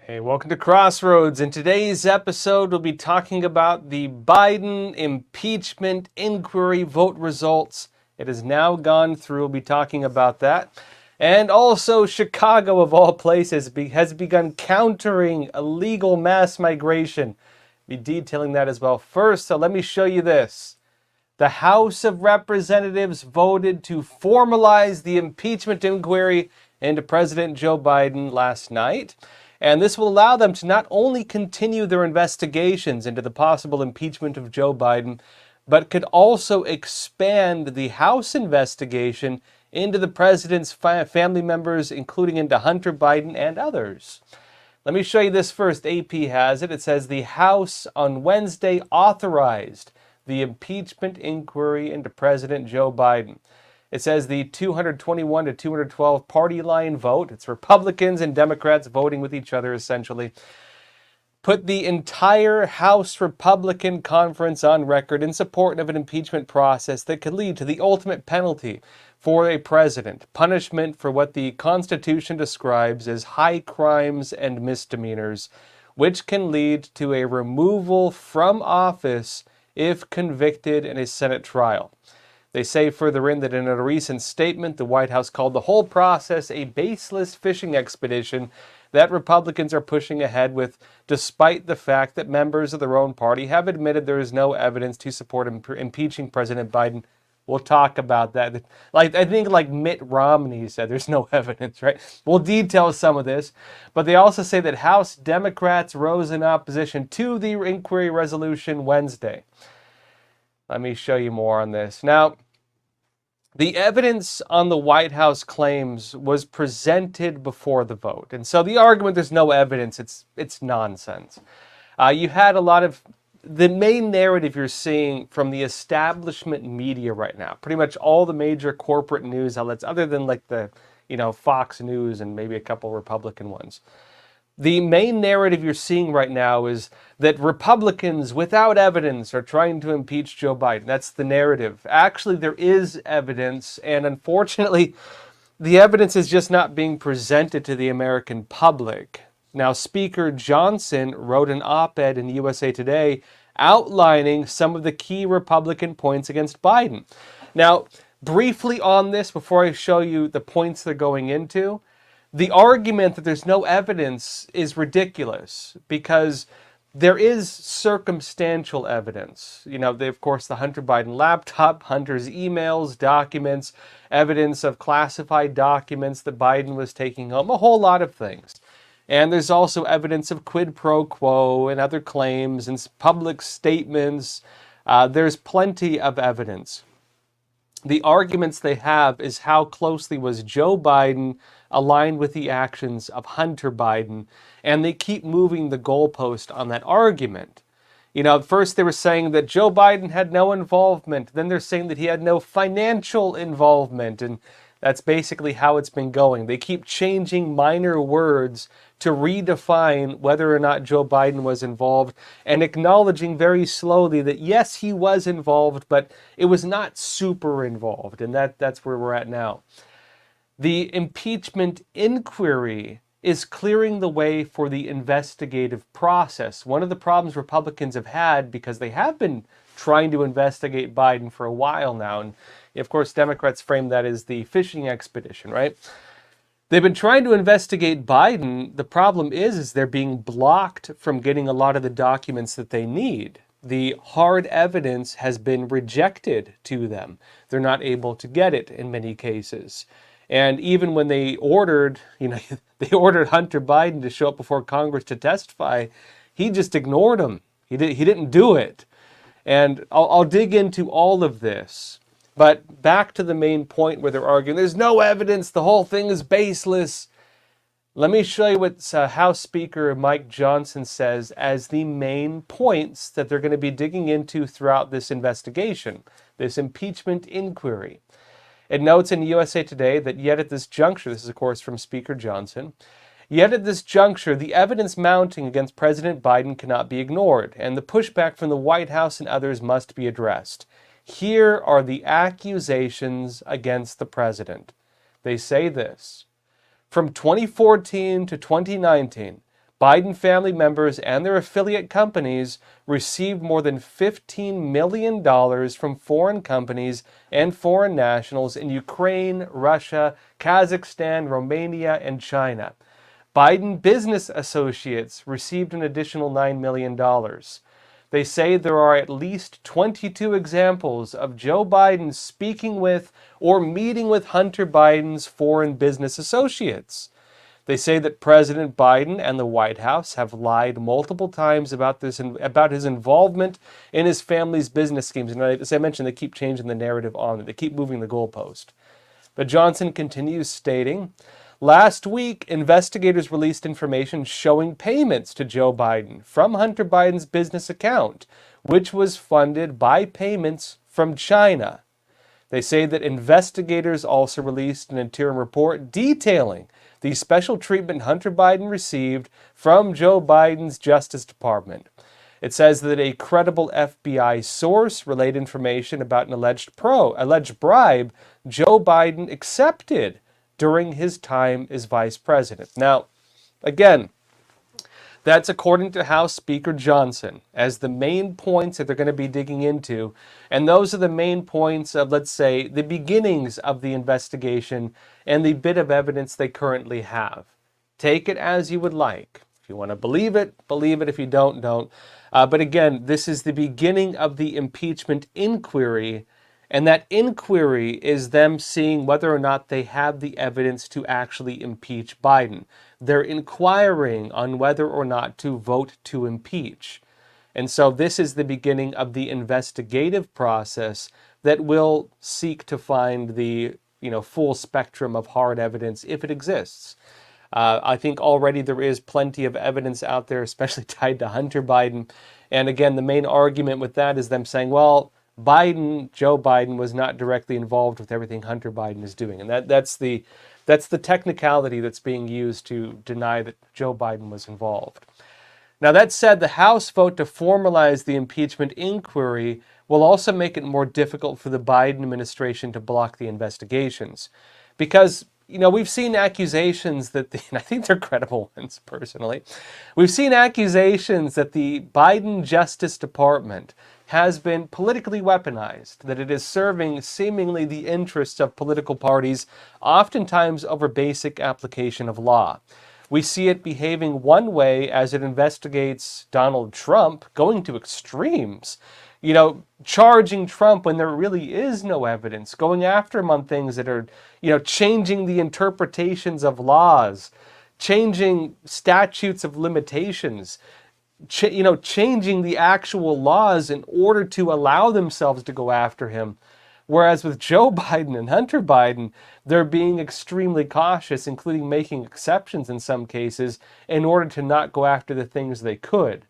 Hey, welcome to Crossroads. In today's episode, we'll be talking about the Biden impeachment inquiry vote results. It has now gone through. We'll be talking about that. And also, Chicago, of all places, has begun countering illegal mass migration. Be detailing that as well. First, so let me show you this. The House of Representatives voted to formalize the impeachment inquiry into President Joe Biden last night. And this will allow them to not only continue their investigations into the possible impeachment of Joe Biden, but could also expand the House investigation into the president's family members, including into Hunter Biden and others. Let me show you this first. AP has it. It says the House on Wednesday authorized the impeachment inquiry into President Joe Biden. It says the 221 to 212 party line vote, it's Republicans and Democrats voting with each other essentially, put the entire House Republican conference on record in support of an impeachment process that could lead to the ultimate penalty for a president, punishment for what the Constitution describes as high crimes and misdemeanors, which can lead to a removal from office if convicted in a Senate trial. They say further in that in a recent statement, the White House called the whole process a baseless fishing expedition that Republicans are pushing ahead with, despite the fact that members of their own party have admitted there is no evidence to support impeaching President Biden. We'll talk about that. I think Mitt Romney said there's no evidence, right? We'll detail some of this. But they also say that House Democrats rose in opposition to the inquiry resolution Wednesday. Let me show you more on this. Now, the evidence on the White House claims was presented before the vote. And so the argument there's no evidence, it's nonsense. You had a lot of the main narrative you're seeing from the establishment media right now. Pretty much all the major corporate news outlets, other than the Fox News and maybe a couple Republican ones. The main narrative you're seeing right now is that Republicans, without evidence, are trying to impeach Joe Biden. That's the narrative. Actually, there is evidence, and unfortunately, the evidence is just not being presented to the American public. Now, Speaker Johnson wrote an op-ed in USA Today outlining some of the key Republican points against Biden. Now, briefly on this, before I show you the points they're going into, the argument that there's no evidence is ridiculous because there is circumstantial evidence. Of course, the Hunter Biden laptop, Hunter's emails, documents, evidence of classified documents that Biden was taking home, a whole lot of things. And there's also evidence of quid pro quo and other claims and public statements. There's plenty of evidence. The arguments they have is how closely was Joe Biden aligned with the actions of Hunter Biden, and they keep moving the goalpost on that argument. At first they were saying that Joe Biden had no involvement, then they're saying that he had no financial involvement, and that's basically how it's been going. They keep changing minor words to redefine whether or not Joe Biden was involved and acknowledging very slowly that yes, he was involved, but it was not super involved, and that's where we're at now. The impeachment inquiry is clearing the way for the investigative process. One of the problems Republicans have had, because they have been trying to investigate Biden for a while now, and of course Democrats frame that as the fishing expedition, right? They've been trying to investigate Biden. The problem is they're being blocked from getting a lot of the documents that they need. The hard evidence has been rejected to them. They're not able to get it in many cases. And even when they ordered, they ordered Hunter Biden to show up before Congress to testify, he just ignored them. He didn't do it. And I'll dig into all of this. But back to the main point where they're arguing, there's no evidence, the whole thing is baseless. Let me show you what House Speaker Mike Johnson says as the main points that they're going to be digging into throughout this investigation, this impeachment inquiry. It notes in USA Today that yet at this juncture, this is of course from Speaker Johnson, yet at this juncture, the evidence mounting against President Biden cannot be ignored, and the pushback from the White House and others must be addressed. Here are the accusations against the president. They say this: from 2014 to 2019, Biden family members and their affiliate companies received more than $15 million from foreign companies and foreign nationals in Ukraine, Russia, Kazakhstan, Romania, and China. Biden business associates received an additional $9 million. They say there are at least 22 examples of Joe Biden speaking with or meeting with Hunter Biden's foreign business associates. They say that President Biden and the White House have lied multiple times about his involvement in his family's business schemes. And as I mentioned, they keep changing the narrative on it. They keep moving the goalpost. But Johnson continues stating, last week, investigators released information showing payments to Joe Biden from Hunter Biden's business account, which was funded by payments from China. They say that investigators also released an interim report detailing the special treatment Hunter Biden received from Joe Biden's Justice Department. It says that a credible FBI source relayed information about an alleged bribe Joe Biden accepted during his time as vice president. Now, again, that's according to House Speaker Johnson as the main points that they're going to be digging into. And those are the main points of, let's say, the beginnings of the investigation and the bit of evidence they currently have. Take it as you would like. If you want to believe it, believe it. If you don't, don't. But again, this is the beginning of the impeachment inquiry. And that inquiry is them seeing whether or not they have the evidence to actually impeach Biden. They're inquiring on whether or not to vote to impeach. And so this is the beginning of the investigative process that will seek to find the full spectrum of hard evidence if it exists. I think already there is plenty of evidence out there, especially tied to Hunter Biden. And again, the main argument with that is them saying, well, Joe Biden was not directly involved with everything Hunter Biden is doing. And that's the technicality that's being used to deny that Joe Biden was involved. Now, that said, the House vote to formalize the impeachment inquiry will also make it more difficult for the Biden administration to block the investigations. Because, we've seen accusations that, I think they're credible ones personally, we've seen accusations that the Biden Justice Department has been politically weaponized, that it is serving seemingly the interests of political parties, oftentimes over basic application of law. We see it behaving one way as it investigates Donald Trump, going to extremes, charging Trump when there really is no evidence, going after him on things that are, changing the interpretations of laws, changing statutes of limitations, changing the actual laws in order to allow themselves to go after him. Whereas with Joe Biden and Hunter Biden, they're being extremely cautious, including making exceptions in some cases, in order to not go after the things they could.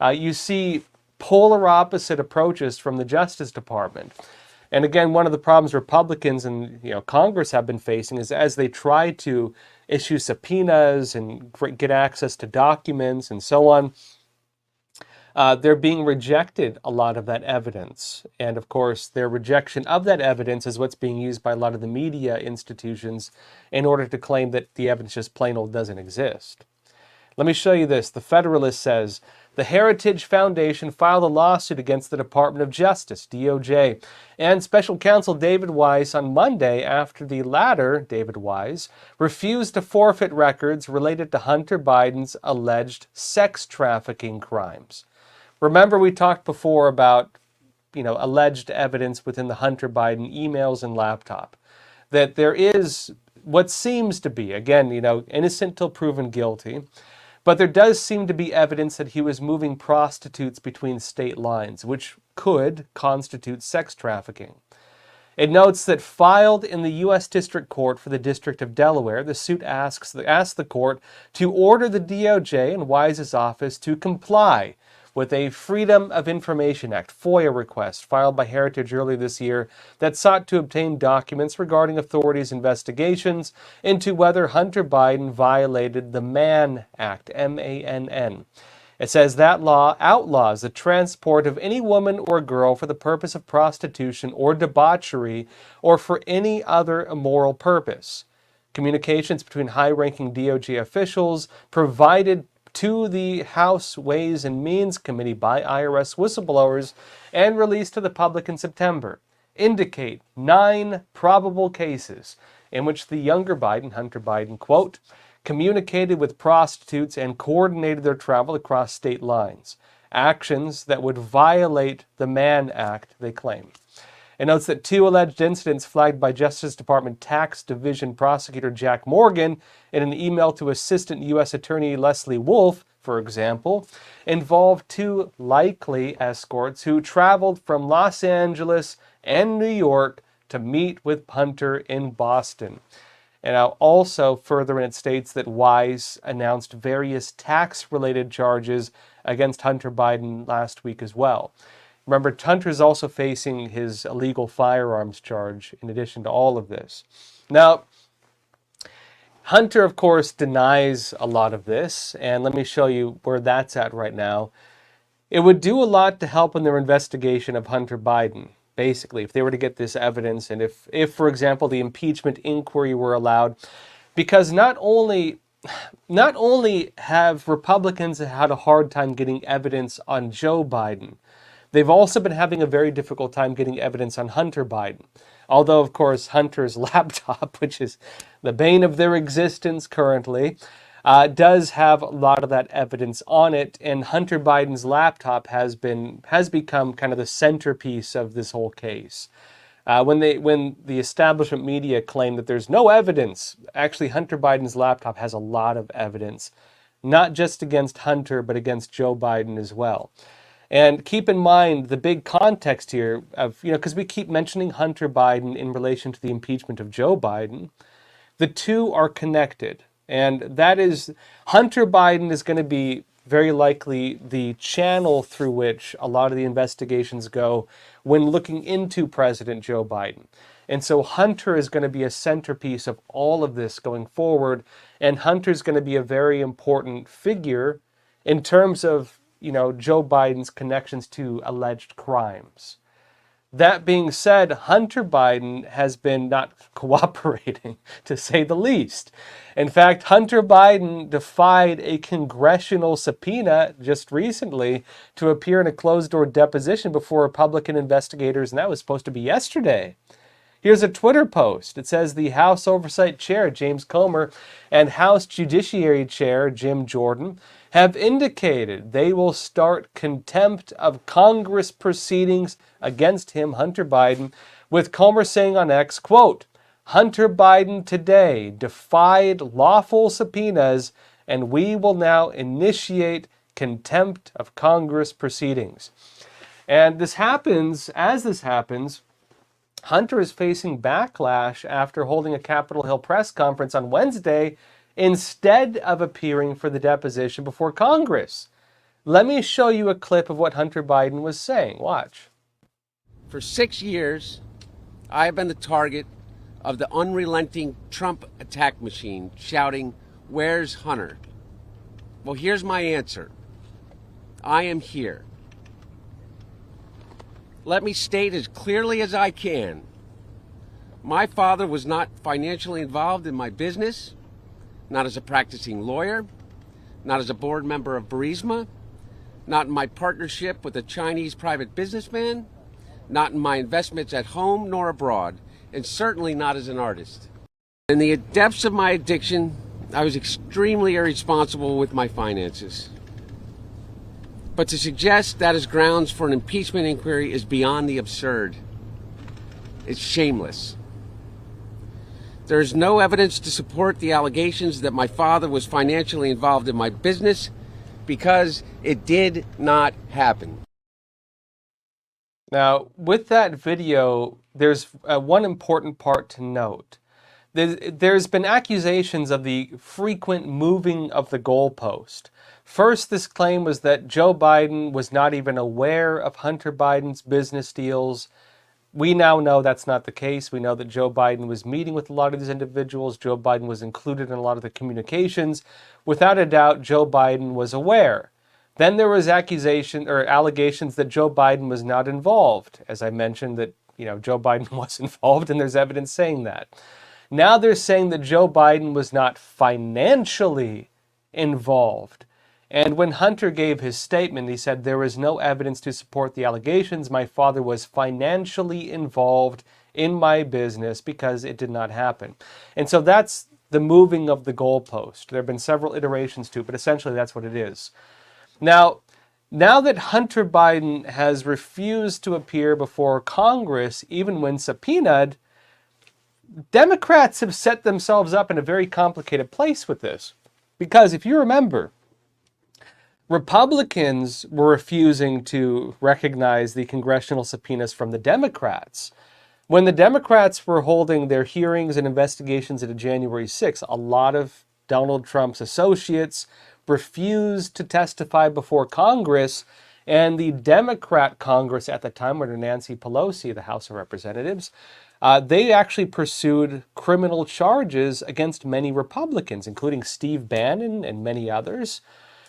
You see polar opposite approaches from the Justice Department. And again, one of the problems Republicans and Congress have been facing is as they try to issue subpoenas and get access to documents and so on, they're being rejected a lot of that evidence. And of course, their rejection of that evidence is what's being used by a lot of the media institutions in order to claim that the evidence just plain old doesn't exist. Let me show you this. The Federalist says, the Heritage Foundation filed a lawsuit against the Department of Justice, DOJ, and Special Counsel David Weiss on Monday after the latter, David Weiss, refused to forfeit records related to Hunter Biden's alleged sex trafficking crimes. Remember, we talked before about, alleged evidence within the Hunter Biden emails and laptop, that there is what seems to be, again, innocent till proven guilty, but there does seem to be evidence that he was moving prostitutes between state lines, which could constitute sex trafficking. It notes that filed in the U.S. District Court for the District of Delaware, the suit asks the court to order the DOJ and Wise's office to comply with a Freedom of Information Act, FOIA request filed by Heritage earlier this year that sought to obtain documents regarding authorities' investigations into whether Hunter Biden violated the Mann Act, M-A-N-N. It says that law outlaws the transport of any woman or girl for the purpose of prostitution or debauchery or for any other immoral purpose. Communications between high-ranking DOJ officials provided to the House Ways and Means Committee by IRS whistleblowers and released to the public in September indicate 9 probable cases in which the younger Biden, Hunter Biden, quote, communicated with prostitutes and coordinated their travel across state lines. Actions that would violate the Mann Act, they claim. It notes that 2 alleged incidents flagged by Justice Department Tax Division Prosecutor Jack Morgan in an email to Assistant U.S. Attorney Leslie Wolf, for example, involved 2 likely escorts who traveled from Los Angeles and New York to meet with Hunter in Boston. And now also further in it states that Wise announced various tax-related charges against Hunter Biden last week as well. Remember, Hunter is also facing his illegal firearms charge in addition to all of this. Now, Hunter, of course, denies a lot of this, and let me show you where that's at right now. It would do a lot to help in their investigation of Hunter Biden, basically, if they were to get this evidence, and if for example, the impeachment inquiry were allowed, because not only have Republicans had a hard time getting evidence on Joe Biden, they've also been having a very difficult time getting evidence on Hunter Biden. Although, of course, Hunter's laptop, which is the bane of their existence currently, does have a lot of that evidence on it, and Hunter Biden's laptop has become kind of the centerpiece of this whole case. When the establishment media claim that there's no evidence, actually Hunter Biden's laptop has a lot of evidence, not just against Hunter, but against Joe Biden as well. And keep in mind the big context here of, because we keep mentioning Hunter Biden in relation to the impeachment of Joe Biden, the two are connected. And that is, Hunter Biden is going to be very likely the channel through which a lot of the investigations go when looking into President Joe Biden. And so Hunter is going to be a centerpiece of all of this going forward. And Hunter's going to be a very important figure in terms of, Joe Biden's connections to alleged crimes. That being said, Hunter Biden has been not cooperating, to say the least. In fact, Hunter Biden defied a congressional subpoena just recently to appear in a closed-door deposition before Republican investigators, and that was supposed to be yesterday. Here's a Twitter post. It says the House Oversight Chair, James Comer, and House Judiciary Chair, Jim Jordan, have indicated they will start contempt of Congress proceedings against him, Hunter Biden, with Comer saying on X, quote, Hunter Biden today defied lawful subpoenas, and we will now initiate contempt of Congress proceedings. And as this happens, Hunter is facing backlash after holding a Capitol Hill press conference on Wednesday instead of appearing for the deposition before Congress. Let me show you a clip of what Hunter Biden was saying. Watch. For 6 years, I have been the target of the unrelenting Trump attack machine, shouting, "Where's Hunter?" Well, here's my answer. I am here. Let me state as clearly as I can. My father was not financially involved in my business, not as a practicing lawyer, not as a board member of Burisma, not in my partnership with a Chinese private businessman, not in my investments at home nor abroad, and certainly not as an artist. In the depths of my addiction, I was extremely irresponsible with my finances. But to suggest that is grounds for an impeachment inquiry is beyond the absurd. It's shameless. There is no evidence to support the allegations that my father was financially involved in my business because it did not happen. Now, with that video, there's one important part to note. There's been accusations of the frequent moving of the goalpost. First, this claim was that Joe Biden was not even aware of Hunter Biden's business deals. We now know that's not the case. We know that Joe Biden was meeting with a lot of these individuals. Joe Biden was included in a lot of the communications. Without a doubt, Joe Biden was aware. Then there was allegations that Joe Biden was not involved. As I mentioned, that Joe Biden was involved, and there's evidence saying that. Now they're saying that Joe Biden was not financially involved. And when Hunter gave his statement, he said, "There is no evidence to support the allegations. My father was financially involved in my business because it did not happen." And so that's the moving of the goalpost. There have been several iterations to it, but essentially that's what it is. Now that Hunter Biden has refused to appear before Congress, even when subpoenaed, Democrats have set themselves up in a very complicated place with this. Because if you remember, Republicans were refusing to recognize the congressional subpoenas from the Democrats. When the Democrats were holding their hearings and investigations into January 6th, a lot of Donald Trump's associates refused to testify before Congress, and the Democrat Congress at the time, under Nancy Pelosi, the House of Representatives, they actually pursued criminal charges against many Republicans, including Steve Bannon and many others.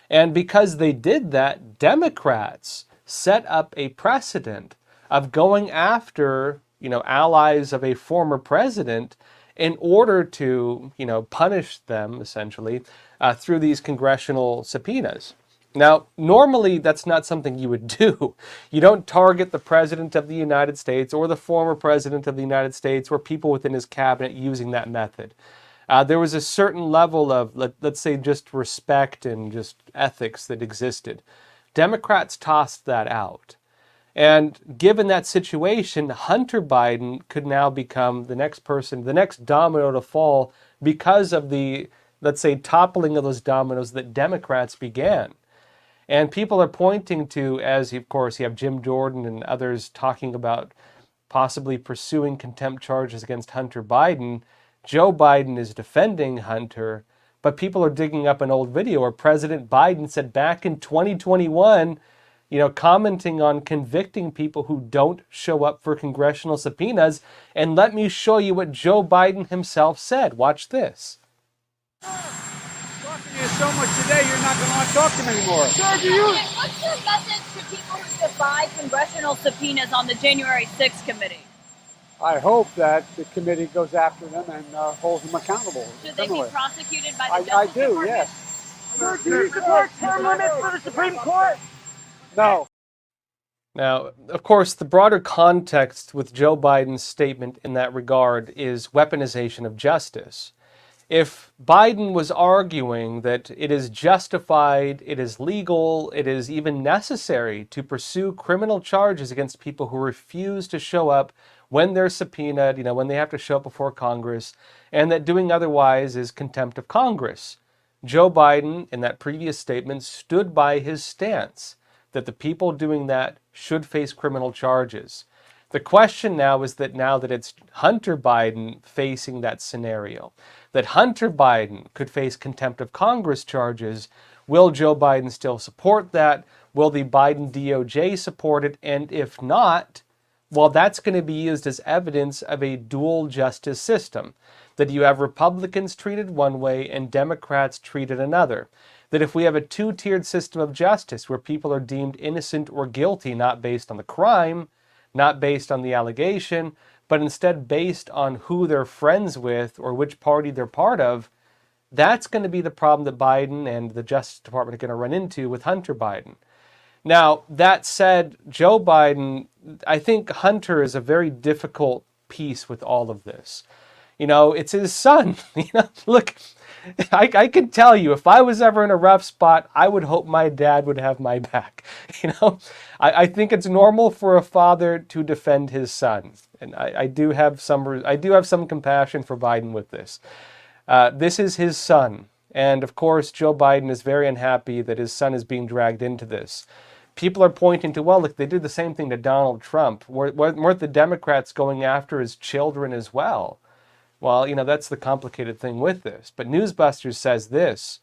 And because they did that, Democrats set up a precedent of going after, allies of a former president in order to, punish them, essentially, through these congressional subpoenas. Now, normally that's not something you would do. You don't target the President of the United States or the former President of the United States or people within his cabinet using that method. There was a certain level of, let's say, just respect and just ethics that existed. Democrats tossed that out. And given that situation, Hunter Biden could now become the next person, the next domino to fall because of the, let's say, toppling of those dominoes that Democrats began. And people are pointing to, as of course you have Jim Jordan and others talking about possibly pursuing contempt charges against Hunter Biden. Joe Biden is defending Hunter, but people are digging up an old video where President Biden said back in 2021, commenting on convicting people who don't show up for congressional subpoenas. And let me show you what Joe Biden himself said. Watch this. Talking to you so much today, you're not going to want to talk to me anymore. Sir, do you? What's your message to people who defy congressional subpoenas on the January 6th committee? I hope that the committee goes after them and holds them accountable. Should they be prosecuted by the I Justice do, Department? yes. Sir, do you support term limits for the Supreme Court? No. Now, of course, the broader context with Joe Biden's statement in that regard is weaponization of justice. If Biden was arguing that it is justified, it is legal, it is even necessary to pursue criminal charges against people who refuse to show up when they're subpoenaed, when they have to show up before Congress, and that doing otherwise is contempt of Congress, Joe Biden, in that previous statement, stood by his stance that the people doing that should face criminal charges. The question now is that now that it's Hunter Biden facing that scenario, that Hunter Biden could face contempt of Congress charges, will Joe Biden still support that? Will the Biden DOJ support it? And if not, well, that's going to be used as evidence of a dual justice system, that you have Republicans treated one way and Democrats treated another. That if we have a two-tiered system of justice where people are deemed innocent or guilty, not based on the crime, not based on the allegation, but instead based on who they're friends with or which party they're part of, that's going to be the problem that Biden and the Justice Department are going to run into with Hunter Biden. Now, that said, Joe Biden, I think Hunter is a very difficult piece with all of this. It's his son. Look, I can tell you, if I was ever in a rough spot, I would hope my dad would have my back. I think it's normal for a father to defend his son, and I do have some compassion for Biden with this. This is his son, and of course, Joe Biden is very unhappy that his son is being dragged into this. People are pointing to, well, look, they did the same thing to Donald Trump. Weren't the Democrats going after his children as well? Well, that's the complicated thing with this. But Newsbusters says this.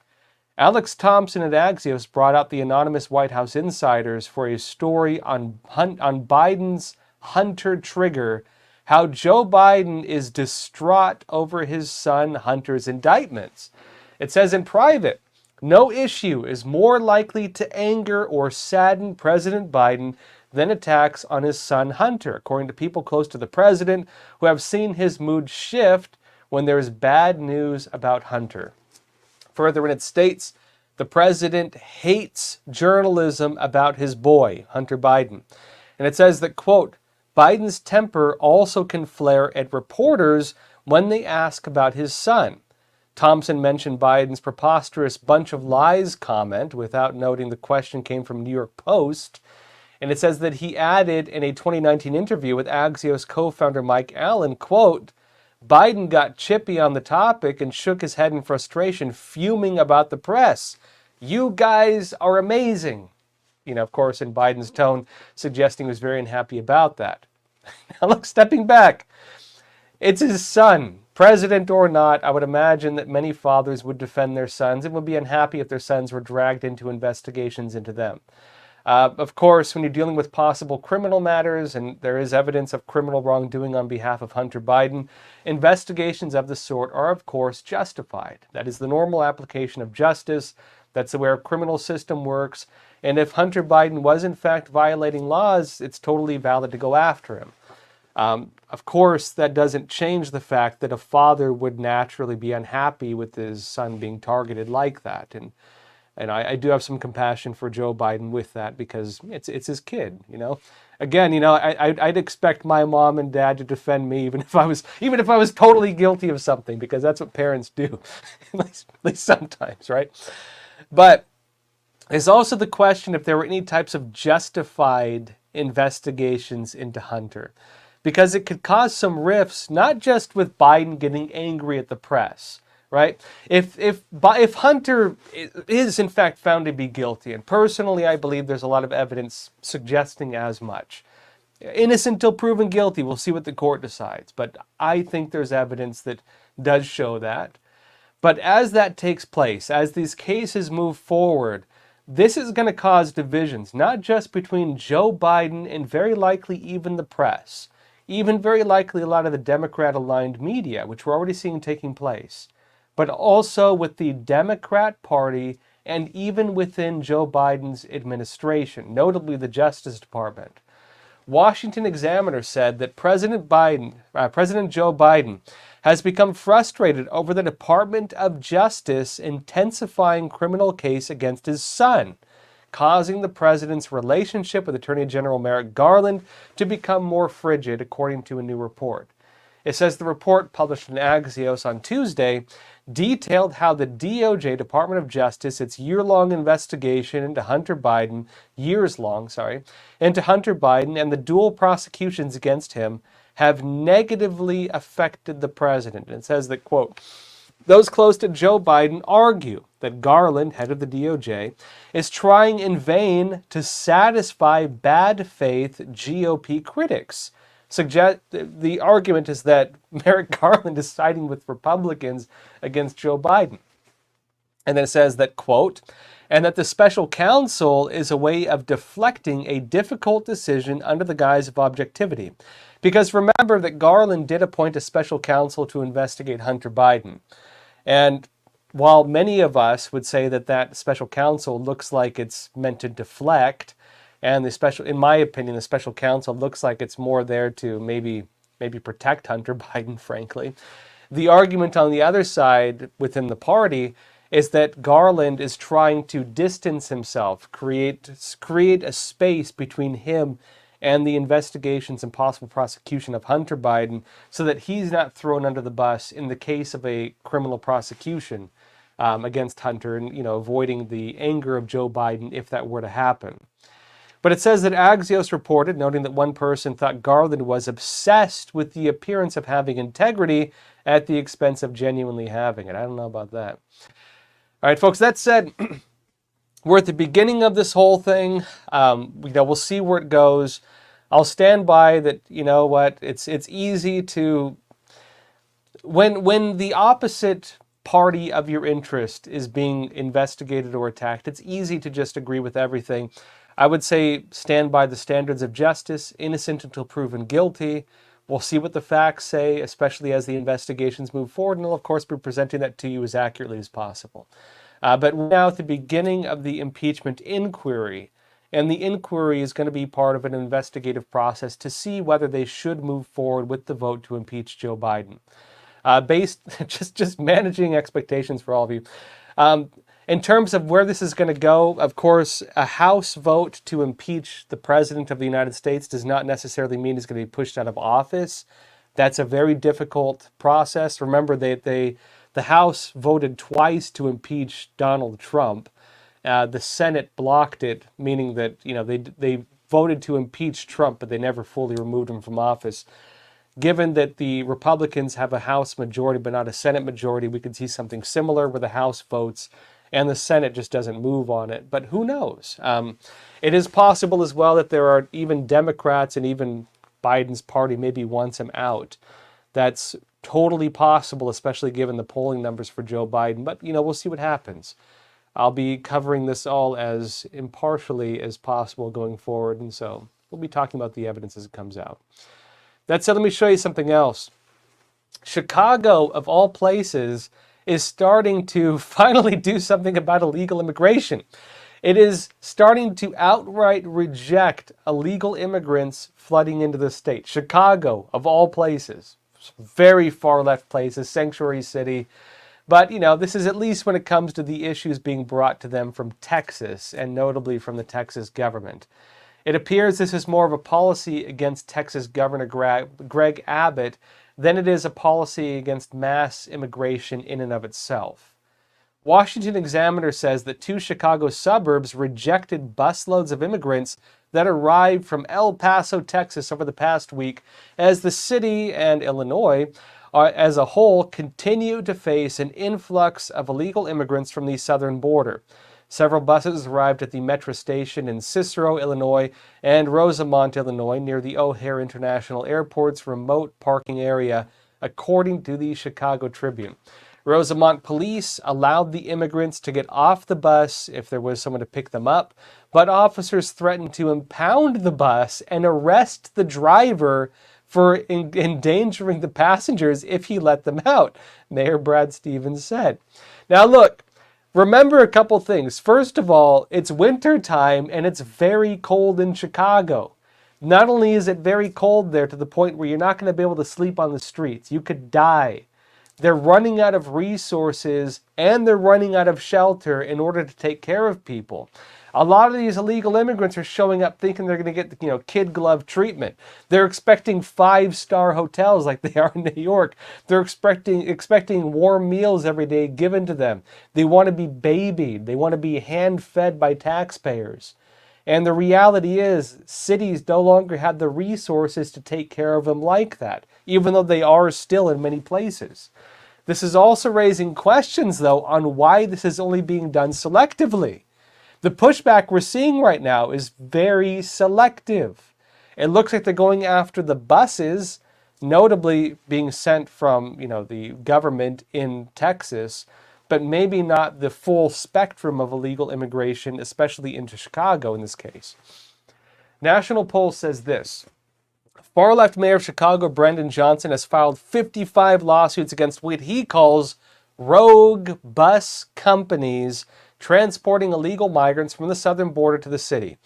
Alex Thompson at Axios brought out the anonymous White House insiders for a story on Biden's Hunter trigger, how Joe Biden is distraught over his son Hunter's indictments. It says in private, no issue is more likely to anger or sadden President Biden than attacks on his son Hunter, according to people close to the president who have seen his mood shift when there is bad news about Hunter. Further, it states the president hates journalism about his boy, Hunter Biden. And it says that, quote, Biden's temper also can flare at reporters when they ask about his son. Thompson mentioned Biden's preposterous bunch of lies comment without noting the question came from New York Post. And it says that he added in a 2019 interview with Axios co-founder Mike Allen, quote, Biden got chippy on the topic and shook his head in frustration, fuming about the press. You guys are amazing. You know, of course, in Biden's tone, suggesting he was very unhappy about that. Now look, stepping back, it's his son. President or not, I would imagine that many fathers would defend their sons and would be unhappy if their sons were dragged into investigations into them. Of course, when you're dealing with possible criminal matters and there is evidence of criminal wrongdoing on behalf of Hunter Biden, investigations of the sort are, of course, justified. That is the normal application of justice. That's the way our criminal system works. And if Hunter Biden was, in fact, violating laws, it's totally valid to go after him. Of course, that doesn't change the fact that a father would naturally be unhappy with his son being targeted like that. And I do have some compassion for Joe Biden with that because it's his kid, you know. Again, you know, I'd expect my mom and dad to defend me even if I was totally guilty of something, because that's what parents do, at least sometimes, right? But there's also the question if there were any types of justified investigations into Hunter, because it could cause some rifts, not just with Biden getting angry at the press. Right? If Hunter is in fact found to be guilty, and personally I believe there's a lot of evidence suggesting as much. Innocent until proven guilty, we'll see what the court decides. But I think there's evidence that does show that. But as that takes place, as these cases move forward, this is going to cause divisions, not just between Joe Biden and very likely even the press, even very likely a lot of the Democrat-aligned media, which we're already seeing taking place, but also with the Democrat Party and even within Joe Biden's administration, notably the Justice Department. Washington Examiner said that President Joe Biden has become frustrated over the Department of Justice intensifying criminal case against his son, causing the president's relationship with Attorney General Merrick Garland to become more frigid, according to a new report. It says the report, published in Axios on Tuesday, detailed how the DOJ, Department of Justice, its years-long investigation into Hunter Biden and the dual prosecutions against him have negatively affected the president. And it says that, quote, those close to Joe Biden argue that Garland, head of the DOJ, is trying in vain to satisfy bad faith GOP critics. The argument is that Merrick Garland is siding with Republicans against Joe Biden. And then it says that, quote, and that the special counsel is a way of deflecting a difficult decision under the guise of objectivity. Because remember that Garland did appoint a special counsel to investigate Hunter Biden. And while many of us would say that that special counsel looks like it's meant to deflect, and in my opinion, the special counsel looks like it's more there to maybe protect Hunter Biden, frankly. The argument on the other side within the party is that Garland is trying to distance himself, create a space between him and the investigations and possible prosecution of Hunter Biden so that he's not thrown under the bus in the case of a criminal prosecution against Hunter and, you know, avoiding the anger of Joe Biden if that were to happen. But it says that Axios reported, noting that one person thought Garland was obsessed with the appearance of having integrity at the expense of genuinely having it. I don't know about that. All right, folks, that said, we're at the beginning of this whole thing. We'll see where it goes. I'll stand by that, you know what, it's easy to, when the opposite party of your interest is being investigated or attacked, it's easy to just agree with everything. I would say stand by the standards of justice, innocent until proven guilty. We'll see what the facts say, especially as the investigations move forward, and I'll, of course, be presenting that to you as accurately as possible. But we're now at the beginning of the impeachment inquiry, and the inquiry is going to be part of an investigative process to see whether they should move forward with the vote to impeach Joe Biden. Just managing expectations for all of you. In terms of where this is going to go, of course, a House vote to impeach the President of the United States does not necessarily mean he's going to be pushed out of office. That's a very difficult process. Remember, the House voted twice to impeach Donald Trump. The Senate blocked it, meaning that they voted to impeach Trump, but they never fully removed him from office. Given that the Republicans have a House majority but not a Senate majority, we could see something similar where the House votes and the Senate just doesn't move on it. But who knows? It is possible as well that there are even Democrats and even Biden's party maybe wants him out. That's totally possible, especially given the polling numbers for Joe Biden. But, we'll see what happens. I'll be covering this all as impartially as possible going forward, and so we'll be talking about the evidence as it comes out. That said, let me show you something else. Chicago, of all places, is starting to finally do something about illegal immigration. It is starting to outright reject illegal immigrants flooding into the state. Chicago, of all places, very far left places, sanctuary city. But, this is at least when it comes to the issues being brought to them from Texas, and notably from the Texas government. It appears this is more of a policy against Texas Governor Greg Abbott than it is a policy against mass immigration in and of itself. Washington Examiner says that 2 Chicago suburbs rejected busloads of immigrants that arrived from El Paso, Texas over the past week, as the city and Illinois as a whole continue to face an influx of illegal immigrants from the southern border. Several buses arrived at the metro station in Cicero, Illinois, and Rosemont, Illinois, near the O'Hare International Airport's remote parking area, according to the Chicago Tribune. Rosemont police allowed the immigrants to get off the bus if there was someone to pick them up, but officers threatened to impound the bus and arrest the driver for endangering the passengers if he let them out, Mayor Brad Stevens said. Now look, remember a couple things. First of all, it's winter time and it's very cold in Chicago. Not only is it very cold there to the point where you're not going to be able to sleep on the streets, you could die. They're running out of resources and they're running out of shelter in order to take care of people. A lot of these illegal immigrants are showing up thinking they're going to get, kid glove treatment. They're expecting 5-star hotels like they are in New York. They're expecting warm meals every day given to them. They want to be babied. They want to be hand-fed by taxpayers. And the reality is, cities no longer have the resources to take care of them like that, even though they are still in many places. This is also raising questions, though, on why this is only being done selectively. The pushback we're seeing right now is very selective. It looks like they're going after the buses, notably being sent from, the government in Texas, but maybe not the full spectrum of illegal immigration, especially into Chicago in this case. National Poll says this. Far-left Mayor of Chicago, Brendan Johnson, has filed 55 lawsuits against what he calls rogue bus companies transporting illegal migrants from the southern border to the city.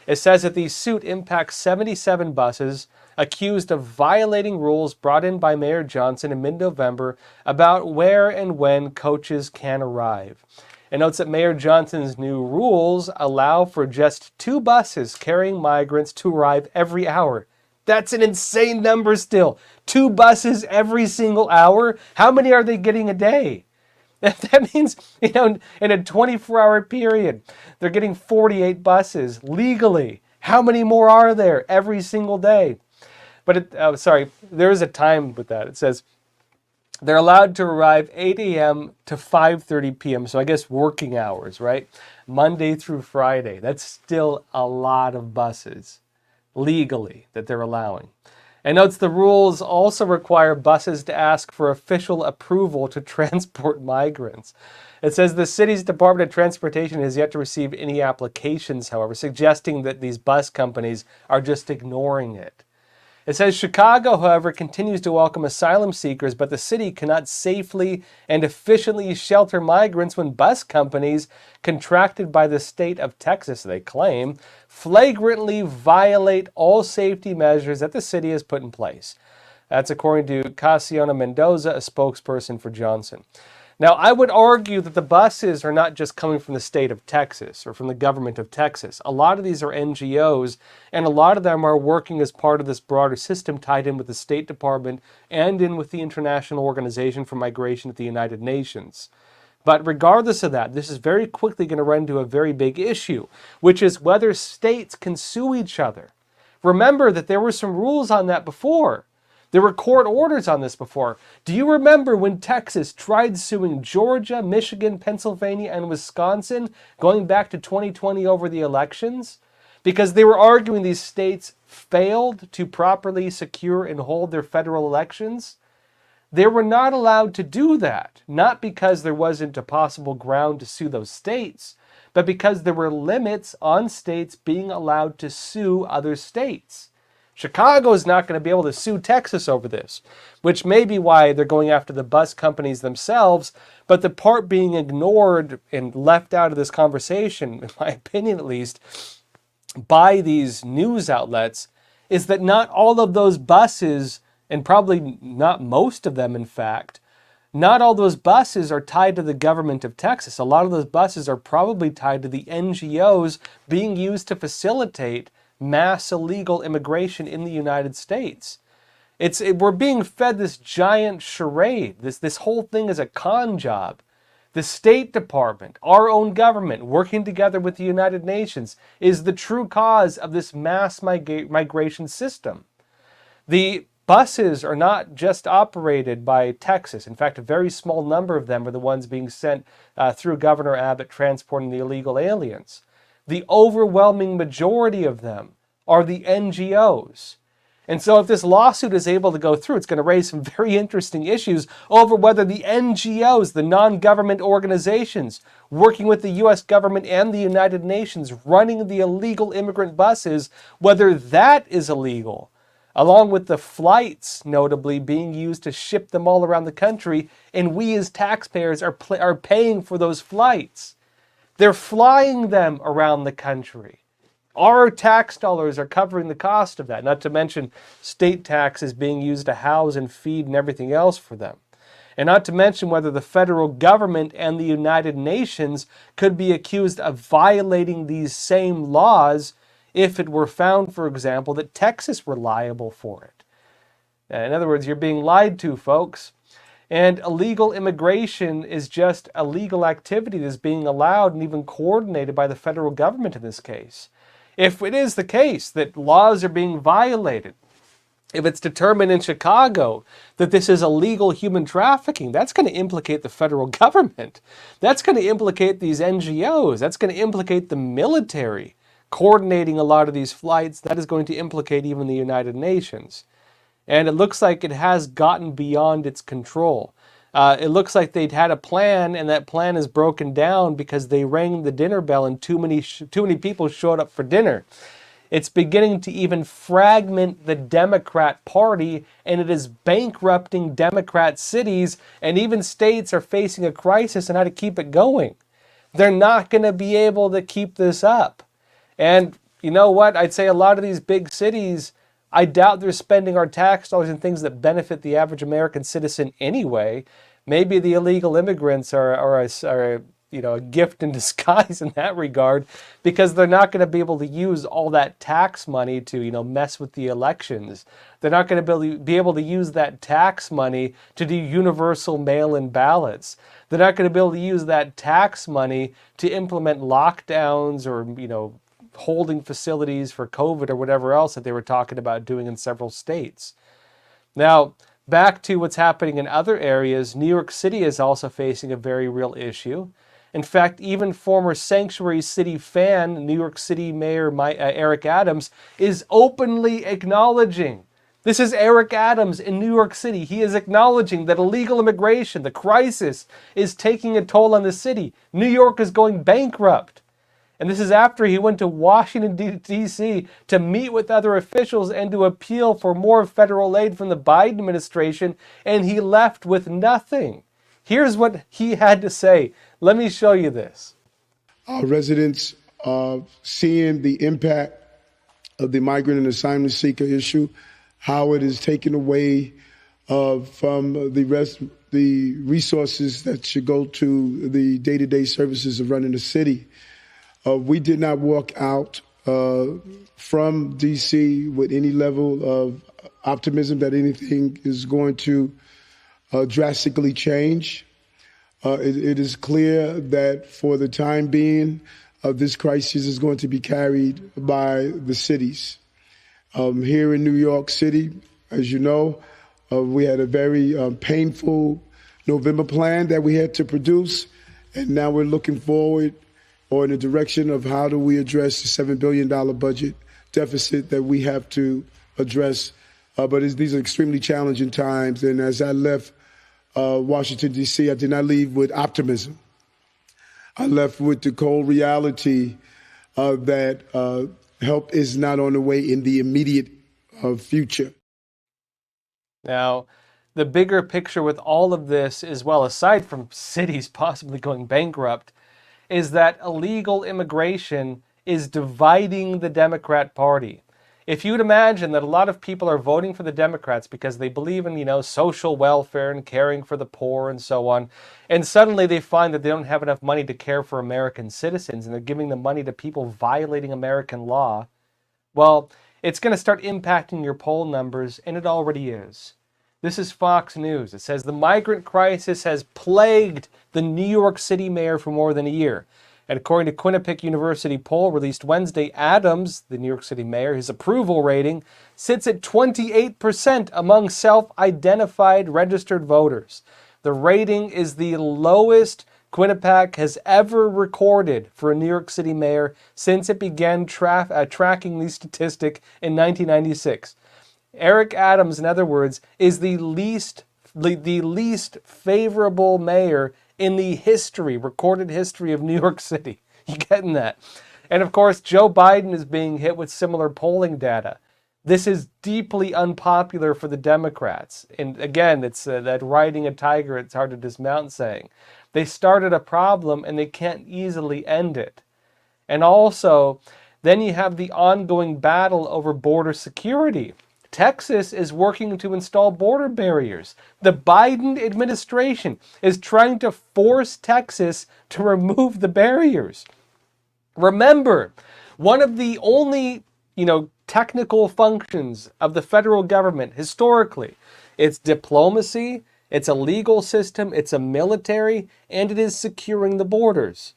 It says that the suit impacts 77 buses accused of violating rules brought in by Mayor Johnson in mid-November about where and when coaches can arrive. It notes that Mayor Johnson's new rules allow for just 2 buses carrying migrants to arrive every hour. That's an insane number still. 2 buses every single hour? How many are they getting a day? That means, in a 24-hour period, they're getting 48 buses legally. How many more are there every single day? But, there is a time with that. It says they're allowed to arrive 8 a.m. to 5:30 p.m., so I guess working hours, right? Monday through Friday. That's still a lot of buses legally that they're allowing. And notes the rules also require buses to ask for official approval to transport migrants. It says the city's Department of Transportation has yet to receive any applications, however, suggesting that these bus companies are just ignoring it. It says Chicago, however, continues to welcome asylum seekers, but the city cannot safely and efficiently shelter migrants when bus companies, contracted by the state of Texas, they claim, flagrantly violate all safety measures that the city has put in place. That's according to Casiano Mendoza, a spokesperson for Johnson. Now, I would argue that the buses are not just coming from the state of Texas or from the government of Texas. A lot of these are NGOs, and a lot of them are working as part of this broader system tied in with the State Department and in with the International Organization for Migration at the United Nations. But regardless of that, this is very quickly going to run into a very big issue, which is whether states can sue each other. Remember that there were some rules on that before. There were court orders on this before. Do you remember when Texas tried suing Georgia, Michigan, Pennsylvania, and Wisconsin going back to 2020 over the elections? Because they were arguing these states failed to properly secure and hold their federal elections. They were not allowed to do that, not because there wasn't a possible ground to sue those states, but because there were limits on states being allowed to sue other states. Chicago is not going to be able to sue Texas over this, which may be why they're going after the bus companies themselves. But the part being ignored and left out of this conversation, in my opinion at least, by these news outlets, is that not all of those buses, and probably not most of them in fact, not all those buses are tied to the government of Texas. A lot of those buses are probably tied to the NGOs being used to facilitate mass illegal immigration in the United States. We're being fed this giant charade. This whole thing is a con job. The State Department, our own government, working together with the United Nations, is the true cause of this mass migration system. The buses are not just operated by Texas. In fact, a very small number of them are the ones being sent through Governor Abbott transporting the illegal aliens. The overwhelming majority of them are the NGOs. And so if this lawsuit is able to go through, it's going to raise some very interesting issues over whether the NGOs, the non-government organizations working with the U.S. government and the United Nations running the illegal immigrant buses, whether that is illegal, along with the flights notably being used to ship them all around the country, and we as taxpayers are paying for those flights. They're flying them around the country. Our tax dollars are covering the cost of that, not to mention state taxes being used to house and feed and everything else for them. And not to mention whether the federal government and the United Nations could be accused of violating these same laws if it were found, for example, that Texas were liable for it. In other words, you're being lied to, folks. And illegal immigration is just a legal activity that's being allowed and even coordinated by the federal government in this case. If it is the case that laws are being violated, if it's determined in Chicago that this is illegal human trafficking, that's going to implicate the federal government. That's going to implicate these NGOs. That's going to implicate the military coordinating a lot of these flights. That is going to implicate even the United Nations. And it looks like it has gotten beyond its control. It looks like they'd had a plan, and that plan is broken down because they rang the dinner bell and too many people showed up for dinner. It's beginning to even fragment the Democrat Party, and it is bankrupting Democrat cities, and even states are facing a crisis on how to keep it going. They're not going to be able to keep this up. And you know what? I'd say a lot of these big cities, I doubt they're spending our tax dollars in things that benefit the average American citizen anyway. Maybe the illegal immigrants are a gift in disguise in that regard, because they're not going to be able to use all that tax money to mess with the elections. They're not going to be able to use that tax money to do universal mail-in ballots. They're not going to be able to use that tax money to implement lockdowns or holding facilities for COVID or whatever else that they were talking about doing in several states. Now, back to what's happening in other areas, New York City is also facing a very real issue. In fact, even former Sanctuary City fan, New York City Mayor Eric Adams, is openly acknowledging. This is Eric Adams in New York City. He is acknowledging that illegal immigration, the crisis, is taking a toll on the city. New York is going bankrupt. And this is after he went to Washington, D.C. to meet with other officials and to appeal for more federal aid from the Biden administration, and he left with nothing. Here's what he had to say. Let me show you this. Our residents are seeing the impact of the migrant and asylum seeker issue, how it is taken away from the the resources that should go to the day-to-day services of running the city. We did not walk out from D.C. with any level of optimism that anything is going to drastically change. It is clear that for the time being, this crisis is going to be carried by the cities. Here in New York City, as you know, we had a very painful November plan that we had to produce, and now we're looking forward or in the direction of how do we address the $7 billion budget deficit that we have to address. But these are extremely challenging times, and as I left Washington, D.C., I did not leave with optimism. I left with the cold reality that help is not on the way in the immediate future. Now, the bigger picture with all of this, as well, aside from cities possibly going bankrupt, is that illegal immigration is dividing the Democrat Party. If you would imagine that a lot of people are voting for the Democrats because they believe in, social welfare and caring for the poor and so on, and suddenly they find that they don't have enough money to care for American citizens and they're giving the money to people violating American law, well, it's going to start impacting your poll numbers, and it already is. This is Fox News. It says the migrant crisis has plagued the New York City mayor for more than a year. And according to Quinnipiac University poll released Wednesday, Adams, the New York City mayor, his approval rating sits at 28% among self-identified registered voters. The rating is the lowest Quinnipiac has ever recorded for a New York City mayor since it began tracking the statistic in 1996. Eric Adams, in other words, is the least favorable mayor in the recorded history of New York City. You getting that? And of course, Joe Biden is being hit with similar polling data. This is deeply unpopular for the Democrats. And again, it's that riding a tiger, it's hard to dismount saying. They started a problem and they can't easily end it. And also, then you have the ongoing battle over border security. Texas is working to install border barriers. The Biden administration is trying to force Texas to remove the barriers. Remember, one of the only, technical functions of the federal government historically, it's diplomacy, it's a legal system, it's a military, and it is securing the borders.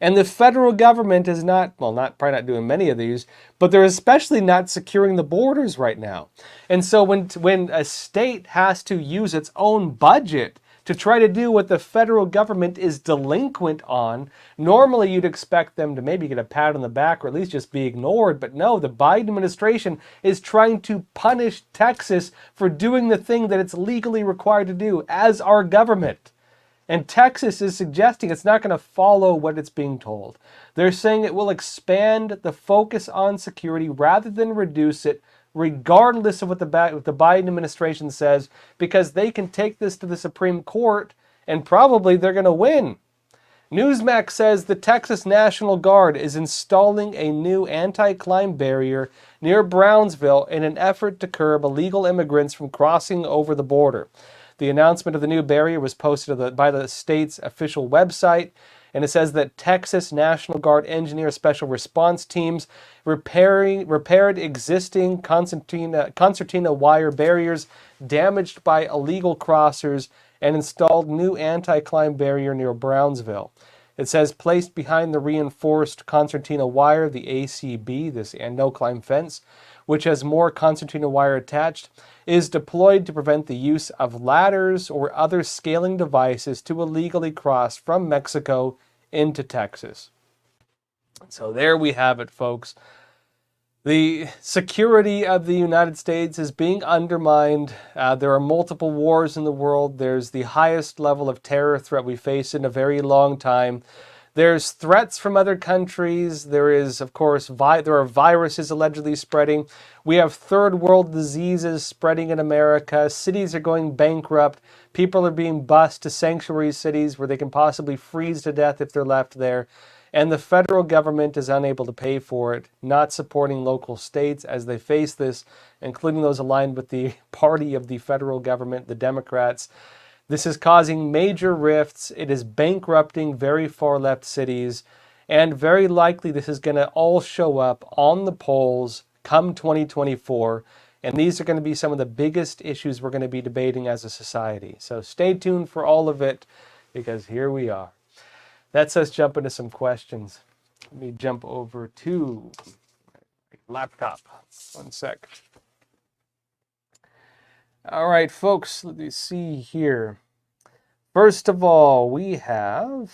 And the federal government is probably not doing many of these, but they're especially not securing the borders right now. And so when a state has to use its own budget to try to do what the federal government is delinquent on, normally you'd expect them to maybe get a pat on the back or at least just be ignored. But no, the Biden administration is trying to punish Texas for doing the thing that it's legally required to do as our government. And Texas is suggesting it's not going to follow what it's being told. They're saying it will expand the focus on security rather than reduce it, regardless of what the Biden administration says, because they can take this to the Supreme Court and probably they're going to win. Newsmax says the Texas National Guard is installing a new anti-climb barrier near Brownsville in an effort to curb illegal immigrants from crossing over the border. The announcement of the new barrier was posted by the state's official website, and it says that Texas National Guard engineer special response teams repaired existing concertina wire barriers damaged by illegal crossers and installed new anti-climb barrier near Brownsville. It says placed behind the reinforced concertina wire, the ACB, this no-climb fence, which has more concertina wire attached, is deployed to prevent the use of ladders or other scaling devices to illegally cross from Mexico into Texas. So there we have it, folks. The security of the United States is being undermined. There are multiple wars in the world. There's the highest level of terror threat we face in a very long time. There's threats from other countries. There is, of course, there are viruses allegedly spreading. We have third world diseases spreading in America. Cities are going bankrupt. People are being bused to sanctuary cities where they can possibly freeze to death if they're left there. And the federal government is unable to pay for it, not supporting local states as they face this, including those aligned with the party of the federal government, the Democrats. This is causing major rifts. It is bankrupting very far left cities. And very likely this is going to all show up on the polls come 2024. And these are going to be some of the biggest issues we're going to be debating as a society. So stay tuned for all of it, because here we are. That's us jump into some questions. Let me jump over to my laptop. 1 sec. All right, folks, let me see here. First of all, we have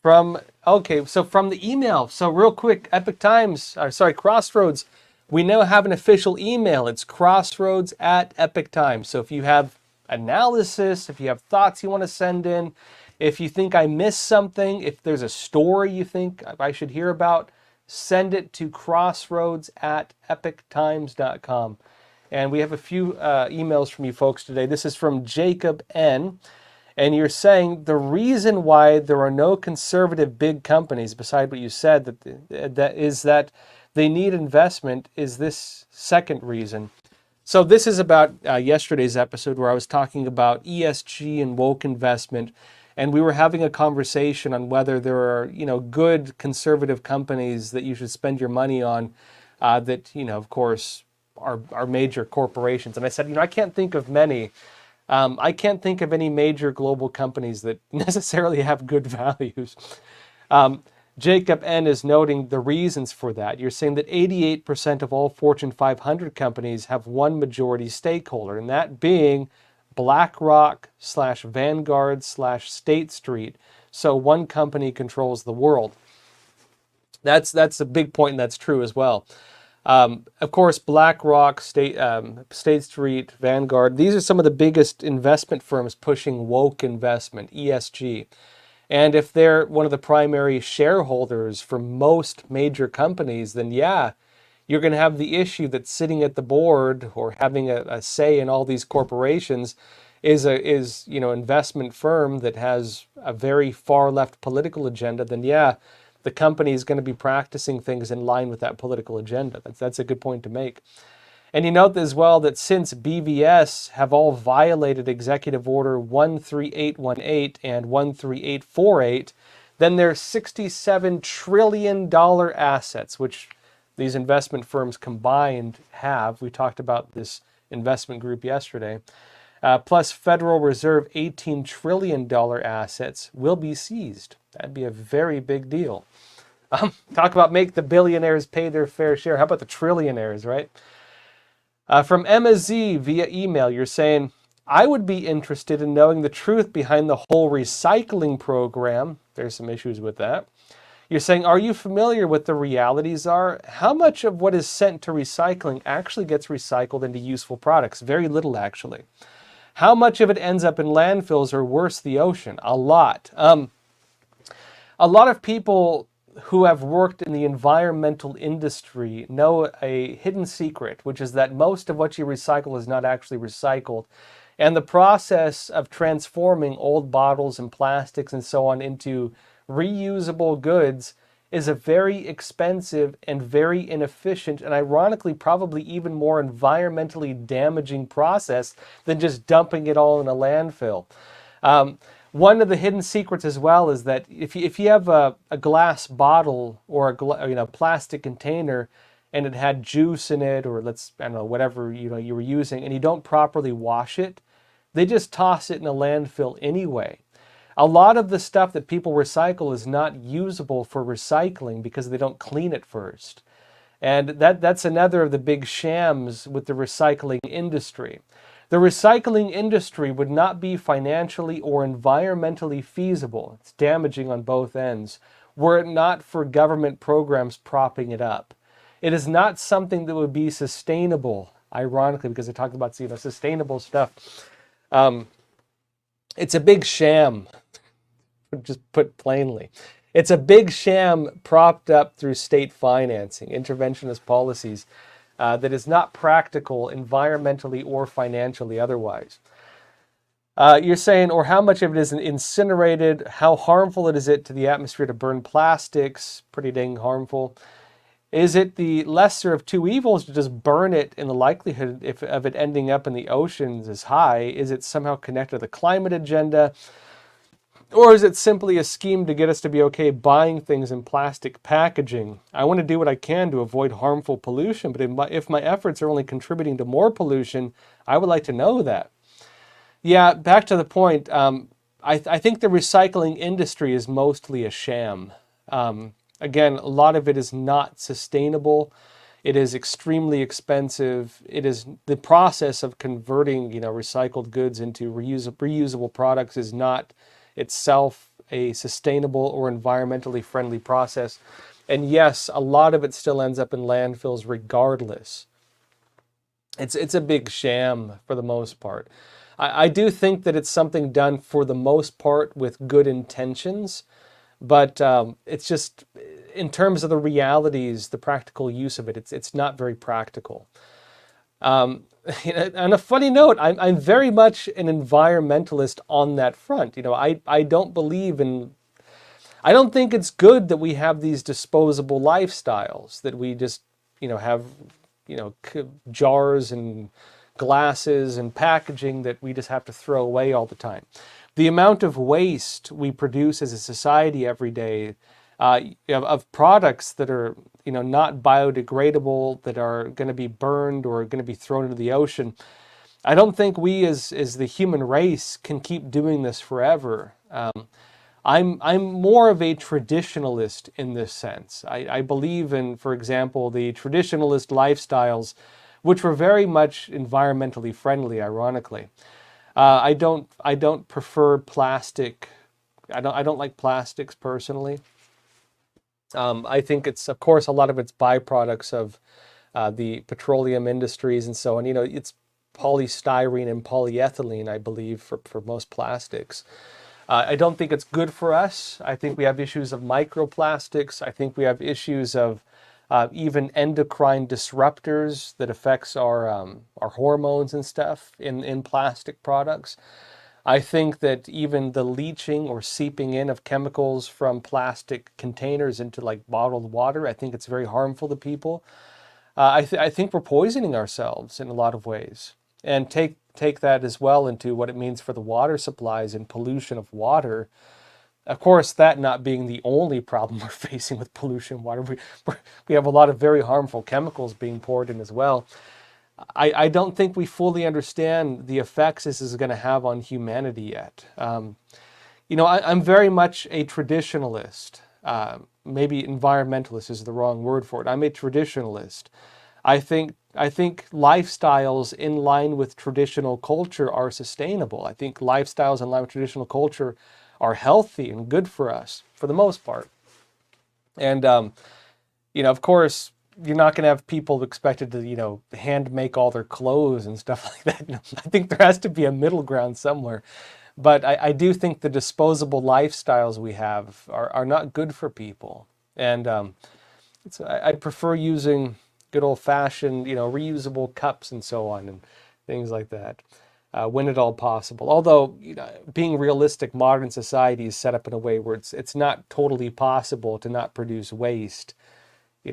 from the email. So real quick, Epoch Times, Crossroads, we now have an official email. It's Crossroads at Epoch Times. So if you have analysis, if you have thoughts you want to send in, if you think I missed something, if there's a story you think I should hear about, send it to crossroads at epochtimes.com. And we have a few emails from you folks today. This is from Jacob N. And you're saying the reason why there are no conservative big companies, beside what you said, that they need investment, is this second reason. So this is about yesterday's episode where I was talking about ESG and woke investment. And we were having a conversation on whether there are, good conservative companies that you should spend your money on that, of course, are major corporations. And I said, I can't think of many. I can't think of any major global companies that necessarily have good values. Jacob N. is noting the reasons for that. You're saying that 88% of all Fortune 500 companies have one majority stakeholder, and that being BlackRock / Vanguard / State Street. So one company controls the world. That's a big point, and that's true as well. Of course, BlackRock, State Street, Vanguard, these are some of the biggest investment firms pushing woke investment, ESG. And if they're one of the primary shareholders for most major companies, then yeah, you're going to have the issue that sitting at the board or having a say in all these corporations is investment firm that has a very far left political agenda, then yeah, the company is going to be practicing things in line with that political agenda. That's a good point to make. And you note as well that since BVS have all violated Executive Order 13818 and 13848, then their $67 trillion assets, which these investment firms combined have, we talked about this investment group yesterday, plus Federal Reserve $18 trillion assets will be seized. That'd be a very big deal. Talk about make the billionaires pay their fair share. How about the trillionaires, right? From Emma Z via email, you're saying, I would be interested in knowing the truth behind the whole recycling program. There's some issues with that. You're saying, are you familiar with the realities are? How much of what is sent to recycling actually gets recycled into useful products? Very little, actually. How much of it ends up in landfills or worse, the ocean? A lot. A lot of people who have worked in the environmental industry know a hidden secret, which is that most of what you recycle is not actually recycled. And the process of transforming old bottles and plastics and so on into reusable goods is a very expensive and very inefficient and ironically probably even more environmentally damaging process than just dumping it all in a landfill. One of the hidden secrets as well is that if you have a glass bottle or a plastic container and it had juice in it or whatever you were using and you don't properly wash it, they just toss it in a landfill anyway. A lot of the stuff that people recycle is not usable for recycling because they don't clean it first. And that's another of the big shams with the recycling industry. The recycling industry would not be financially or environmentally feasible. It's damaging on both ends, were it not for government programs propping it up. It is not something that would be sustainable, ironically, because they're talking about sustainable stuff. It's a big sham, just put plainly. It's a big sham propped up through state financing, interventionist policies that is not practical environmentally or financially otherwise. You're saying, or how much of it is incinerated, how harmful it is to the atmosphere to burn plastics, pretty dang harmful. Is it the lesser of two evils to just burn it, and the likelihood of it ending up in the oceans is high? Is it somehow connected to the climate agenda? Or is it simply a scheme to get us to be okay buying things in plastic packaging? I want to do what I can to avoid harmful pollution, but if my efforts are only contributing to more pollution, I would like to know that. Yeah, back to the point, I think the recycling industry is mostly a sham. Again, a lot of it is not sustainable. It is extremely expensive. It is the process of converting, recycled goods into reusable products is not itself a sustainable or environmentally friendly process. And yes, a lot of it still ends up in landfills regardless. It's a big sham for the most part. I do think that it's something done for the most part with good intentions, but it's just, in terms of the realities, the practical use of it, it's not very practical. On a funny note, I'm very much an environmentalist on that front. I don't believe in, I don't think it's good that we have these disposable lifestyles, that we just, have, jars and glasses and packaging that we just have to throw away all the time. The amount of waste we produce as a society every day of products that are not biodegradable, that are going to be burned or going to be thrown into the ocean. I don't think we as the human race can keep doing this forever. I'm more of a traditionalist in this sense. I believe in, for example, the traditionalist lifestyles, which were very much environmentally friendly, ironically. I don't prefer plastic. I don't like plastics personally. I think it's, of course, a lot of it's byproducts of the petroleum industries and so on. It's polystyrene and polyethylene, I believe, for most plastics. I don't think it's good for us. I think we have issues of microplastics. I think we have issues of even endocrine disruptors that affects our hormones and stuff in plastic products. I think that even the leaching or seeping in of chemicals from plastic containers into like bottled water, I think it's very harmful to people. I think we're poisoning ourselves in a lot of ways. And take that as well into what it means for the water supplies and pollution of water. Of course, that not being the only problem we're facing with pollution water, we have a lot of very harmful chemicals being poured in as well. I don't think we fully understand the effects this is going to have on humanity yet. I'm very much a traditionalist. Maybe environmentalist is the wrong word for it. I'm a traditionalist. I think lifestyles in line with traditional culture are sustainable. I think lifestyles in line with traditional culture are healthy and good for us, for the most part. And, of course, you're not going to have people expected to, hand make all their clothes and stuff like that. I think there has to be a middle ground somewhere. But I do think the disposable lifestyles we have are not good for people. And I prefer using good old-fashioned, reusable cups and so on and things like that. When at all possible. Although, being realistic, modern society is set up in a way where it's not totally possible to not produce waste.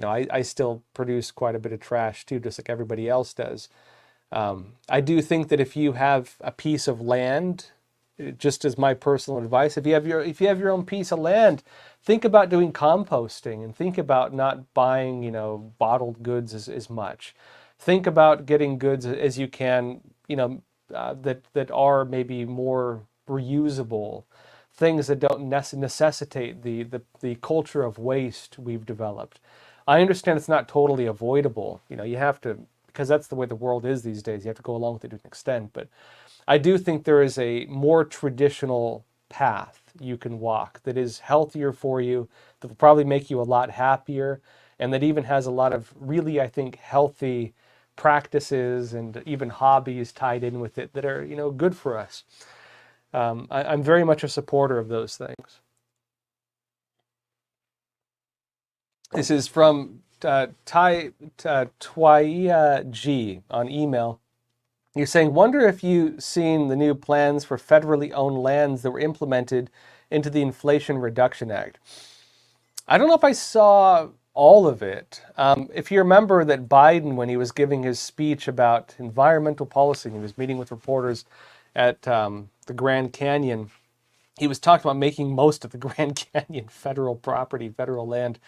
I still produce quite a bit of trash too, just like everybody else does. I do think that if you have a piece of land, just as my personal advice, if you have your own piece of land, think about doing composting and think about not buying, bottled goods as much. Think about getting goods as you can, that are maybe more reusable, things that don't necessitate the culture of waste we've developed. I understand it's not totally avoidable. You have to, because that's the way the world is these days. You have to go along with it to an extent. But I do think there is a more traditional path you can walk that is healthier for you, that will probably make you a lot happier, and that even has a lot of really, I think, healthy practices and even hobbies tied in with it that are, good for us. I'm very much a supporter of those things. This is from Twaia G on email. You're saying, wonder if you've seen the new plans for federally owned lands that were implemented into the Inflation Reduction Act. I don't know if I saw all of it. If you remember that Biden, when he was giving his speech about environmental policy, he was meeting with reporters at the Grand Canyon, he was talking about making most of the Grand Canyon federal property, federal land.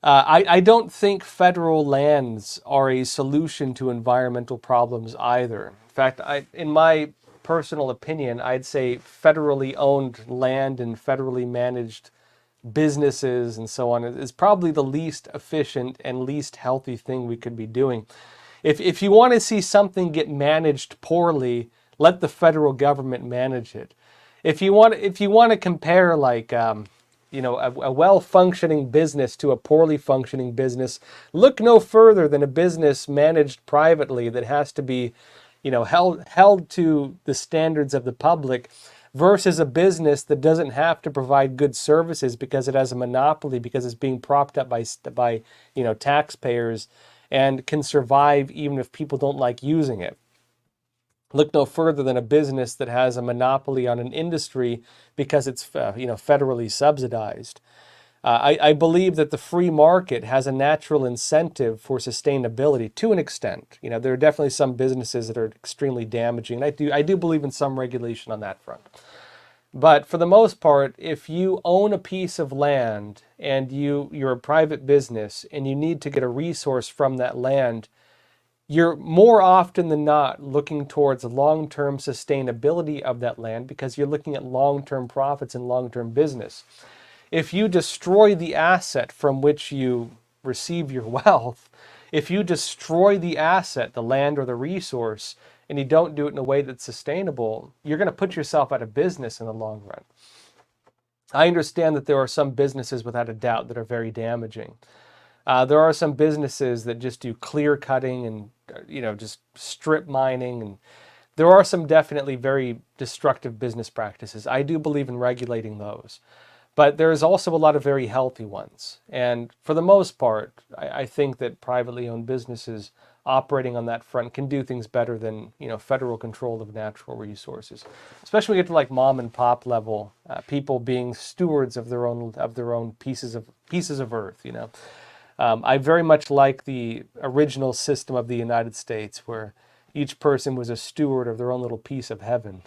I don't think federal lands are a solution to environmental problems either. In fact, in my personal opinion, I'd say federally owned land and federally managed businesses and so on is probably the least efficient and least healthy thing we could be doing. If you want to see something get managed poorly, let the federal government manage it. If you want to compare like a well-functioning business to a poorly functioning business, look no further than a business managed privately that has to be, held to the standards of the public, versus a business that doesn't have to provide good services because it has a monopoly, because it's being propped up by taxpayers, and can survive even if people don't like using it. Look no further than a business that has a monopoly on an industry because it's federally subsidized. I believe that the free market has a natural incentive for sustainability to an extent. There are definitely some businesses that are extremely damaging. I do believe in some regulation on that front. But for the most part, if you own a piece of land and you're a private business and you need to get a resource from that land, you're more often than not looking towards long-term sustainability of that land because you're looking at long-term profits and long-term business. If you destroy the asset from which you receive your wealth, if you destroy the asset, the land or the resource, and you don't do it in a way that's sustainable, you're going to put yourself out of business in the long run. I understand that there are some businesses without a doubt that are very damaging. There are some businesses that just do clear cutting and just strip mining, and there are some definitely very destructive business practices. I do believe in regulating those. But there's also a lot of very healthy ones. And for the most part, I think that privately owned businesses operating on that front can do things better than federal control of natural resources. Especially when you get to like mom and pop level, people being stewards of their own pieces of earth. I very much like the original system of the United States, where each person was a steward of their own little piece of heaven.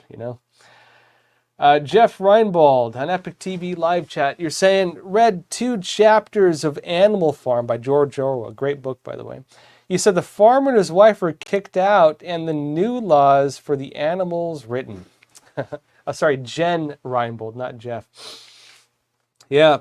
Jeff Reinbold on Epoch TV live chat. You're saying, read 2 chapters of Animal Farm by George Orwell. Great book, by the way. You said the farmer and his wife were kicked out and the new laws for the animals written. Sorry, Jen Reinbold, not Jeff. Yeah.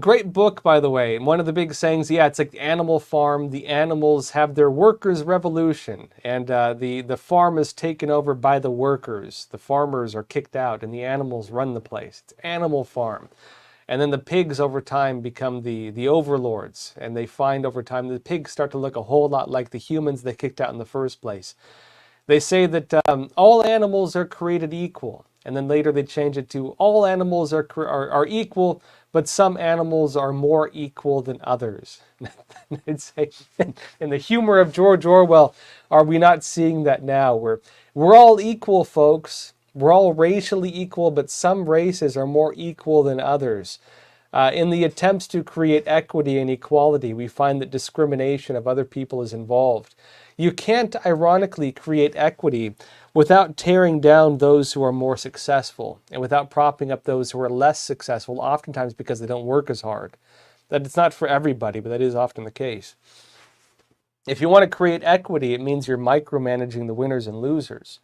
Great book, by the way. And one of the big sayings, it's like Animal Farm. The animals have their workers' revolution, and the farm is taken over by the workers. The farmers are kicked out, and the animals run the place. It's Animal Farm. And then the pigs over time become the overlords, and they find over time the pigs start to look a whole lot like the humans they kicked out in the first place. They say that all animals are created equal, and then later they change it to all animals are equal, but some animals are more equal than others. I'd say, in the humor of George Orwell, are we not seeing that now? We're all equal, folks. We're all racially equal, but some races are more equal than others. In the attempts to create equity and equality, we find that discrimination of other people is involved. You can't, ironically, create equity without tearing down those who are more successful and without propping up those who are less successful, oftentimes because they don't work as hard. That it's not for everybody, but that is often the case. If you want to create equity, it means you're micromanaging the winners and losers.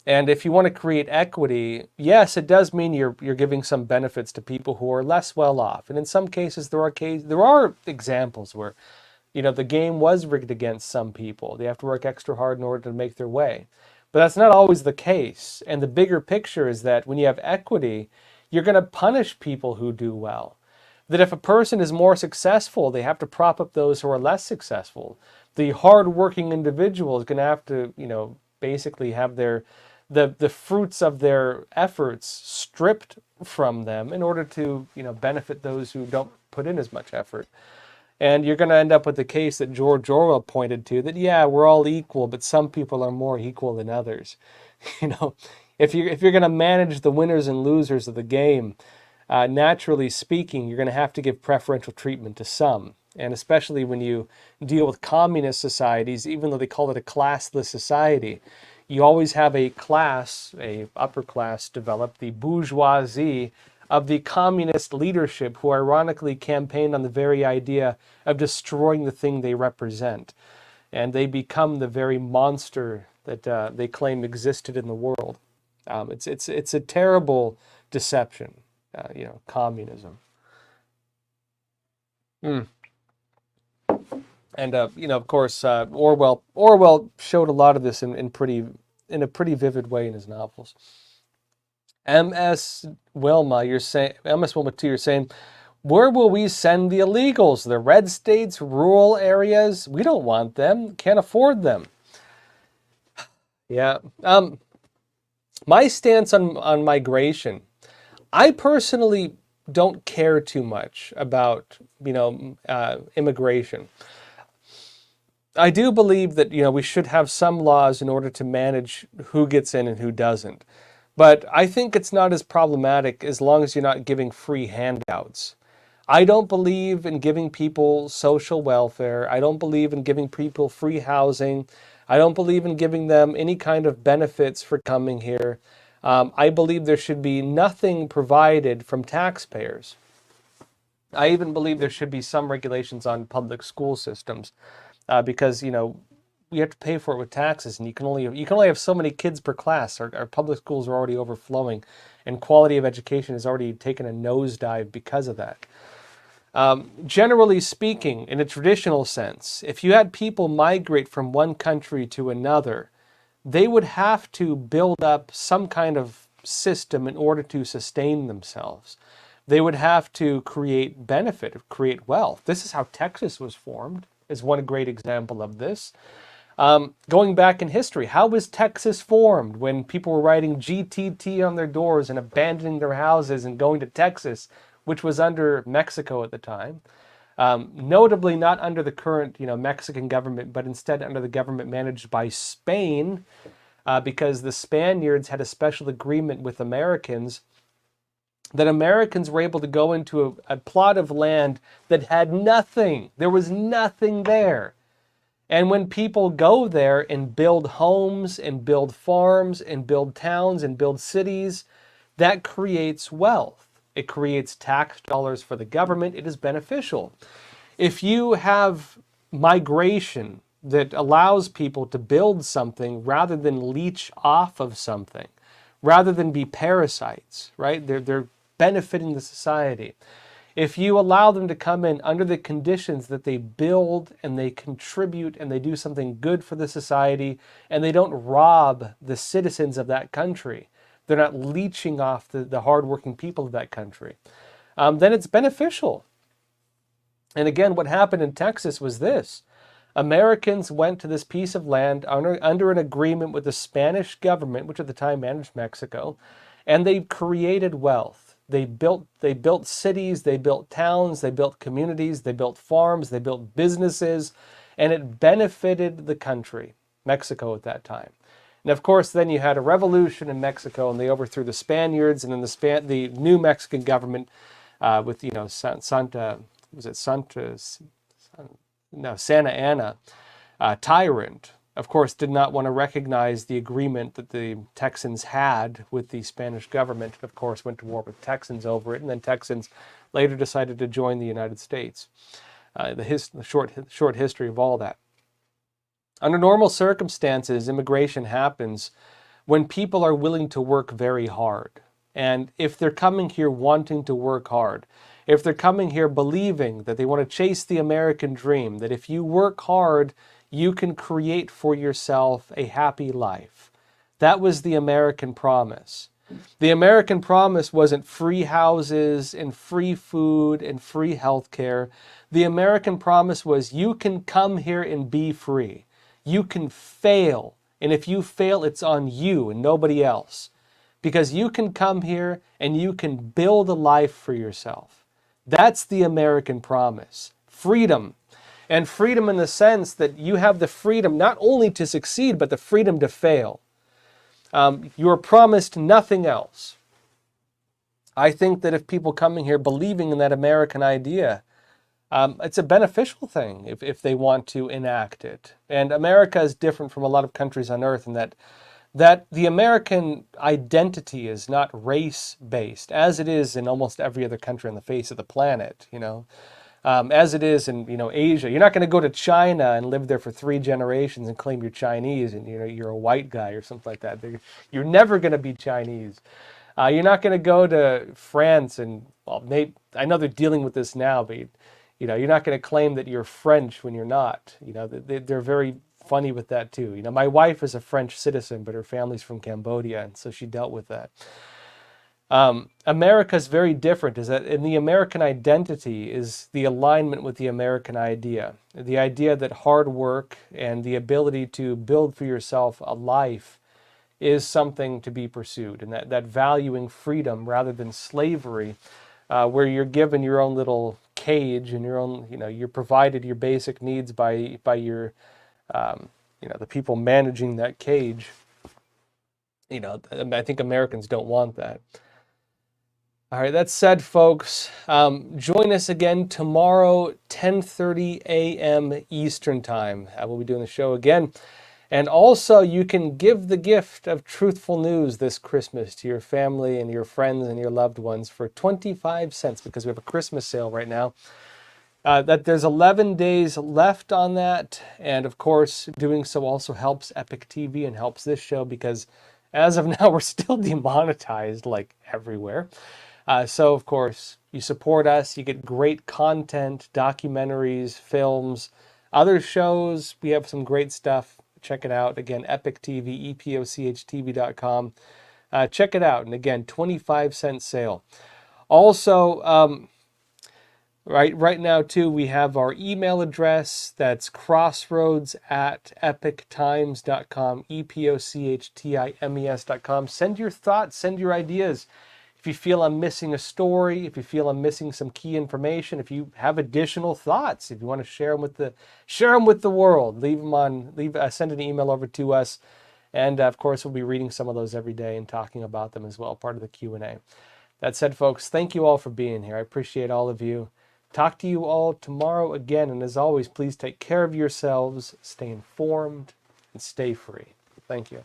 And if you want to create equity, yes, it does mean you're giving some benefits to people who are less well off. And in some cases, there are examples where the game was rigged against some people. They have to work extra hard in order to make their way. But that's not always the case. And the bigger picture is that when you have equity, you're going to punish people who do well. That if a person is more successful, they have to prop up those who are less successful. The hard-working individual is going to have to, basically have the fruits of their efforts stripped from them in order to, benefit those who don't put in as much effort. And you're going to end up with the case that George Orwell pointed to, that, we're all equal, but some people are more equal than others. If you're going to manage the winners and losers of the game, naturally speaking, you're going to have to give preferential treatment to some. And especially when you deal with communist societies, even though they call it a classless society, you always have a class, a upper class developed, the bourgeoisie of the communist leadership, who ironically campaigned on the very idea of destroying the thing they represent. And they become the very monster that they claim existed in the world. It's a terrible deception, communism. And of course, Orwell showed a lot of this in a pretty vivid way in his novels. MS Wilma 2, you're saying, where will we send the illegals? The red states, rural areas? We don't want them. Can't afford them. Yeah. My stance on migration, I personally don't care too much about, immigration. I do believe that, we should have some laws in order to manage who gets in and who doesn't. But I think it's not as problematic as long as you're not giving free handouts. I don't believe in giving people social welfare. I don't believe in giving people free housing. I don't believe in giving them any kind of benefits for coming here. I believe there should be nothing provided from taxpayers. I even believe there should be some regulations on public school systems because, we have to pay for it with taxes, and you can only have so many kids per class. Our public schools are already overflowing, and quality of education has already taken a nosedive because of that. Generally speaking, in a traditional sense, if you had people migrate from one country to another, they would have to build up some kind of system in order to sustain themselves. They would have to create benefit, create wealth. This is how Texas was formed, is one great example of this. Going back in history, how was Texas formed when people were writing GTT on their doors and abandoning their houses and going to Texas, which was under Mexico at the time? Notably not under the current, Mexican government, but instead under the government managed by Spain, because the Spaniards had a special agreement with Americans that Americans were able to go into a plot of land that had nothing. There was nothing there. And when people go there and build homes and build farms and build towns and build cities, that creates wealth. It creates tax dollars for the government. It is beneficial. If you have migration that allows people to build something rather than leech off of something, rather than be parasites, right? They're benefiting the society. If you allow them to come in under the conditions that they build and they contribute and they do something good for the society and they don't rob the citizens of that country, they're not leeching off the hardworking people of that country, then it's beneficial. And again, what happened in Texas was this. Americans went to this piece of land under an agreement with the Spanish government, which at the time managed Mexico, and they created wealth. They built cities, they built towns, they built communities, they built farms, they built businesses, and it benefited the country, Mexico at that time. And of course, then you had a revolution in Mexico, and they overthrew the Spaniards, and then the new Mexican government with Santa Anna, tyrant, of course, did not want to recognize the agreement that the Texans had with the Spanish government, and of course went to war with Texans over it, and then Texans later decided to join the United States. The short history of all that. Under normal circumstances, immigration happens when people are willing to work very hard. And if they're coming here wanting to work hard, if they're coming here believing that they want to chase the American dream, that if you work hard, you can create for yourself a happy life. That was the American promise. The American promise wasn't free houses and free food and free health care. The American promise was you can come here and be free. You can fail, and if you fail, it's on you and nobody else. Because you can come here and you can build a life for yourself. That's the American promise. Freedom. And freedom in the sense that you have the freedom not only to succeed, but the freedom to fail. You are promised nothing else. I think that if people coming here believing in that American idea, it's a beneficial thing if they want to enact it. And America is different from a lot of countries on earth in that the American identity is not race-based, as it is in almost every other country on the face of the planet, as it is in, Asia. You're not going to go to China and live there for 3 generations and claim you're Chinese and, you're a white guy or something like that. You're never going to be Chinese. You're not going to go to France and, well, I know they're dealing with this now, but, you're not going to claim that you're French when you're not. They're very funny with that too. My wife is a French citizen, but her family's from Cambodia, and so she dealt with that. America's very different, is that in the American identity is the alignment with the American idea. The idea that hard work and the ability to build for yourself a life is something to be pursued, and that valuing freedom rather than slavery, where you're given your own little cage and your own, you're provided your basic needs by your, the people managing that cage. I think Americans don't want that. All right, that said, folks, join us again tomorrow, 10:30 a.m. Eastern Time. We'll be doing the show again. And also, you can give the gift of truthful news this Christmas to your family and your friends and your loved ones for 25 cents, because we have a Christmas sale right now. That there's 11 days left on that. And of course, doing so also helps Epoch TV and helps this show, because as of now, we're still demonetized like everywhere. So, of course, you support us, you get great content, documentaries, films, other shows. We have some great stuff. Check it out. Again, Epoch TV, EpochTV.com. Check it out. And again, 25-cent sale. Also, right now, too, we have our email address. That's crossroads@epochtimes.com, EpochTimes.com. Send your thoughts, send your ideas. If you feel I'm missing a story, if you feel I'm missing some key information, if you have additional thoughts, if you want to share them with the world, send an email over to us, and of course we'll be reading some of those every day and talking about them as well, part of the Q&A. That said, folks, thank you all for being here. I appreciate all of you. Talk to you all tomorrow again, and as always, please take care of yourselves, stay informed, and stay free. Thank you.